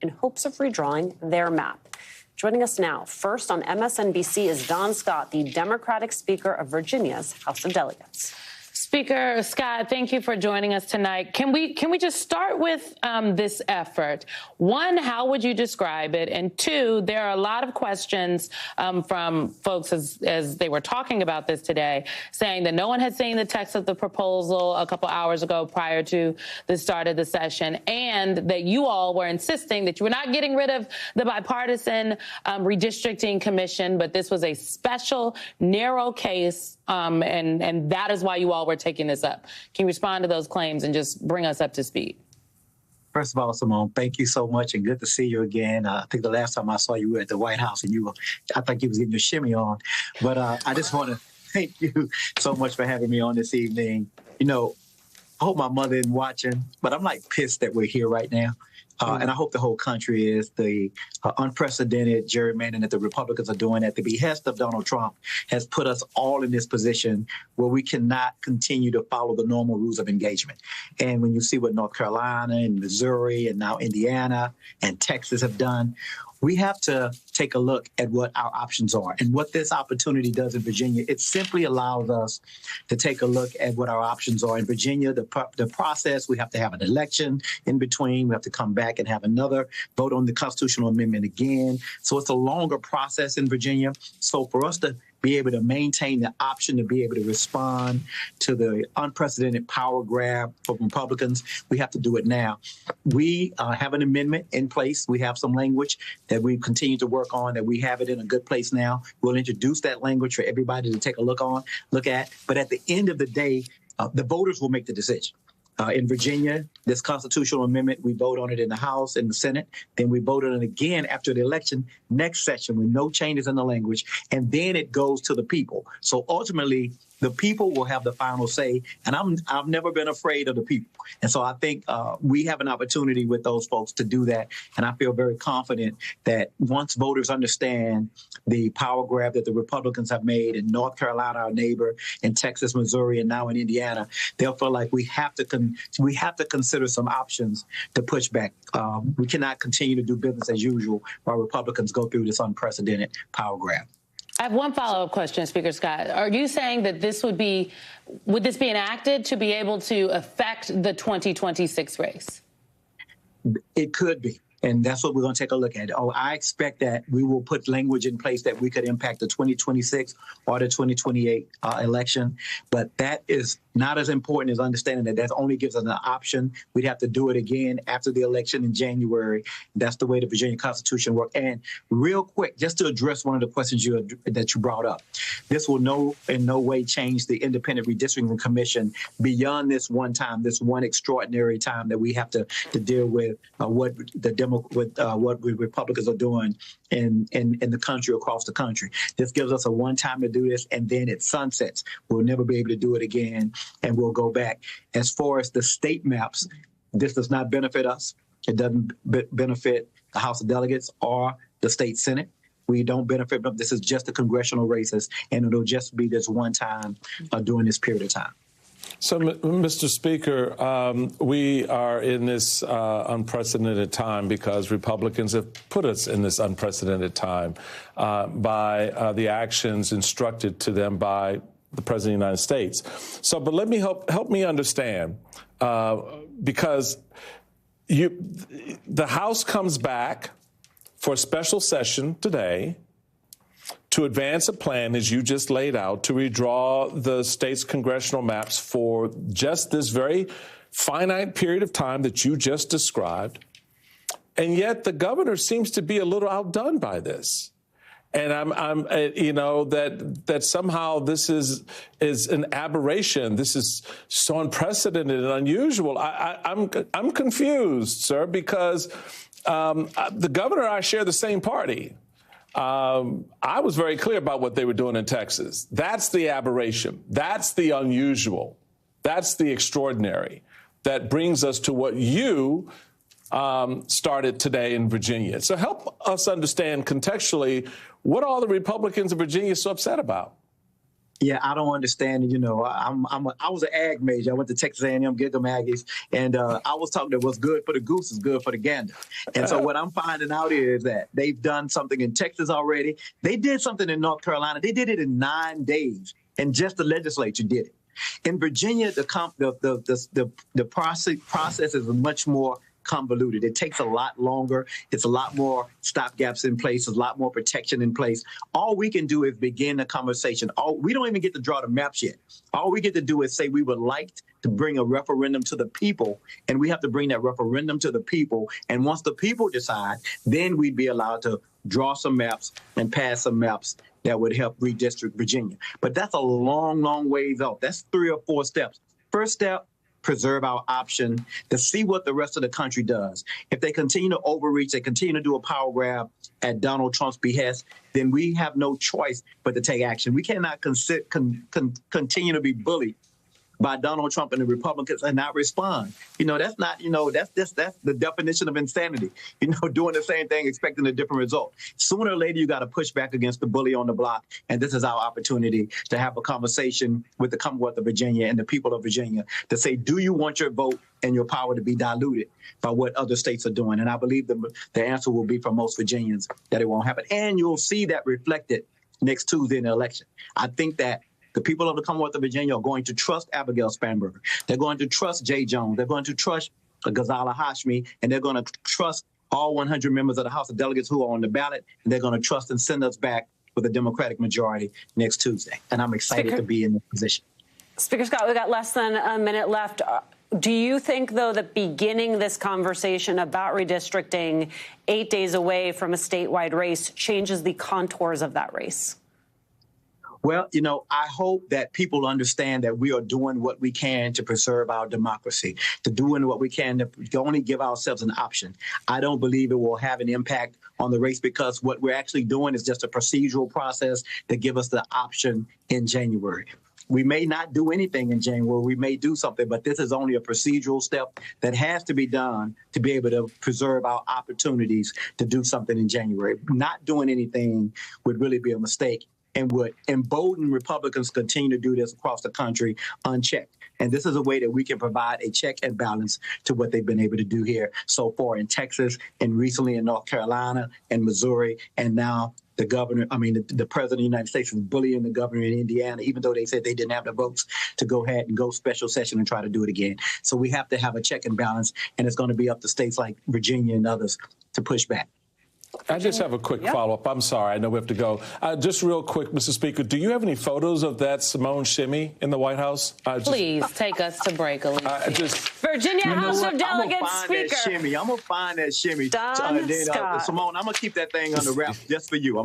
in hopes of redrawing their map. Joining us now, first on MSNBC, is Don Scott, the Democratic Speaker of Virginia's House of Delegates. Speaker Scott, thank you for joining us tonight. Can we just start with this effort? One, how would you describe it? And two, there are a lot of questions from folks as they were talking about this today, saying that no one had seen the text of the proposal a couple hours ago prior to the start of the session, and that you all were insisting that you were not getting rid of the bipartisan redistricting commission, but this was a special, narrow case, and that is why you all were taking this up. Can you respond to those claims and just bring us up to speed? First of all, Simone, thank you so much and good to see you again. I think the last time I saw you were at the White House and I think you was getting your shimmy on. But I just want to thank you so much for having me on this evening. You know, I hope my mother isn't watching, but I'm like pissed that we're here right now. And I hope the whole country is. The unprecedented gerrymandering that the Republicans are doing at the behest of Donald Trump has put us all in this position where we cannot continue to follow the normal rules of engagement. And when you see what North Carolina and Missouri and now Indiana and Texas have done, we have to take a look at what our options are. And what this opportunity does in Virginia, it simply allows us to take a look at what our options are. In Virginia, the process, we have to have an election in between. We have to come back and have another vote on the constitutional amendment again. So it's a longer process in Virginia. So for us to be able to maintain the option to be able to respond to the unprecedented power grab from Republicans, we have to do it now. We have an amendment in place. We have some language that we continue to work on, that we have it in a good place now. We'll introduce that language for everybody to take a look at. But at the end of the day, the voters will make the decision. In Virginia, this constitutional amendment, we vote on it in the House and the Senate. Then we vote on it again after the election, next session with no changes in the language. And then it goes to the people. So ultimately, the people will have the final say. And I've never been afraid of the people. And so I think we have an opportunity with those folks to do that. And I feel very confident that once voters understand the power grab that the Republicans have made in North Carolina, our neighbor, in Texas, Missouri, and now in Indiana, they'll feel like we have to consider some options to push back. We cannot continue to do business as usual while Republicans go through this unprecedented power grab. I have one follow-up question, Speaker Scott. Are you saying that would this be enacted to be able to affect the 2026 race? It could be. And that's what we're going to take a look at. I expect that we will put language in place that we could impact the 2026 or the 2028 election. But that is not as important as understanding that only gives us an option. We'd have to do it again after the election in January. That's the way the Virginia Constitution works. And real quick, just to address one of the questions that you brought up, this will in no way change the Independent Redistricting Commission beyond this one time, this one extraordinary time that we have to deal with what Republicans are doing in the country, across the country. This gives us a one time to do this, and then it sunsets. We'll never be able to do it again, and we'll go back. As far as the state maps, this does not benefit us. It doesn't benefit the House of Delegates or the state Senate. We don't benefit from this. Is just the congressional races, and it'll just be this one time during this period of time. So, Mr. Speaker, we are in this unprecedented time because Republicans have put us in this unprecedented time by the actions instructed to them by the President of the United States. So, but let me help me understand, because the House comes back for a special session today to advance a plan, as you just laid out, to redraw the state's congressional maps for just this very finite period of time that you just described. And yet the governor seems to be a little outdone by this. And that somehow this is an aberration. This is so unprecedented and unusual. I'm confused, sir, because the governor and I share the same party. I was very clear about what they were doing in Texas. That's the aberration. That's the unusual. That's the extraordinary. That brings us to what you started today in Virginia. So help us understand contextually what all the Republicans in Virginia are so upset about. Yeah, I don't understand. You know, I was an ag major. I went to Texas A&M, get them Aggies, and I was talking that what's good for the goose is good for the gander. And so what I'm finding out is that they've done something in Texas already. They did something in North Carolina. They did it in 9 days, and just the legislature did it. In Virginia, the process is much more convoluted. It takes a lot longer. It's a lot more stopgaps in place. There's a lot more protection in place. All we can do is begin the conversation. We don't even get to draw the maps yet. All we get to do is say we would like to bring a referendum to the people, and we have to bring that referendum to the people. And once the people decide, then we'd be allowed to draw some maps and pass some maps that would help redistrict Virginia. But that's a long, long ways off. That's 3 or 4 steps. First step, preserve our option to see what the rest of the country does. If they continue to overreach, they continue to do a power grab at Donald Trump's behest, then we have no choice but to take action. We cannot continue to be bullied by Donald Trump and the Republicans and not respond. You know, that's not, you know, that's the definition of insanity. You know, doing the same thing, expecting a different result. Sooner or later, you got to push back against the bully on the block. And this is our opportunity to have a conversation with the Commonwealth of Virginia and the people of Virginia to say, do you want your vote and your power to be diluted by what other states are doing? And I believe the answer will be for most Virginians that it won't happen. And you'll see that reflected next Tuesday in the election. I think that the people of the Commonwealth of Virginia are going to trust Abigail Spanberger. They're going to trust Jay Jones. They're going to trust Ghazala Hashmi, and they're going to trust all 100 members of the House of Delegates who are on the ballot, and they're going to trust and send us back with a Democratic majority next Tuesday. And I'm excited to be in this position. Speaker Scott, we've got less than a minute left. Do you think, though, that beginning this conversation about redistricting 8 days away from a statewide race changes the contours of that race? Well, you know, I hope that people understand that we are doing what we can to preserve our democracy, to doing what we can to only give ourselves an option. I don't believe it will have an impact on the race because what we're actually doing is just a procedural process to give us the option in January. We may not do anything in January. We may do something, but this is only a procedural step that has to be done to be able to preserve our opportunities to do something in January. Not doing anything would really be a mistake and would embolden Republicans continue to do this across the country unchecked. And this is a way that we can provide a check and balance to what they've been able to do here so far in Texas and recently in North Carolina and Missouri. And now the president of the United States is bullying the governor in Indiana, even though they said they didn't have the votes to go ahead and go special session and try to do it again. So we have to have a check and balance, and it's going to be up to states like Virginia and others to push back. I just have a quick follow-up. I'm sorry. I know we have to go. Just real quick, Mr. Speaker, do you have any photos of that Simone shimmy in the White House? Please take us to break, Alicia. Virginia House of Delegates Speaker. I'm going to find that shimmy. Don Scott. Simone, I'm going to keep that thing under wraps just for you.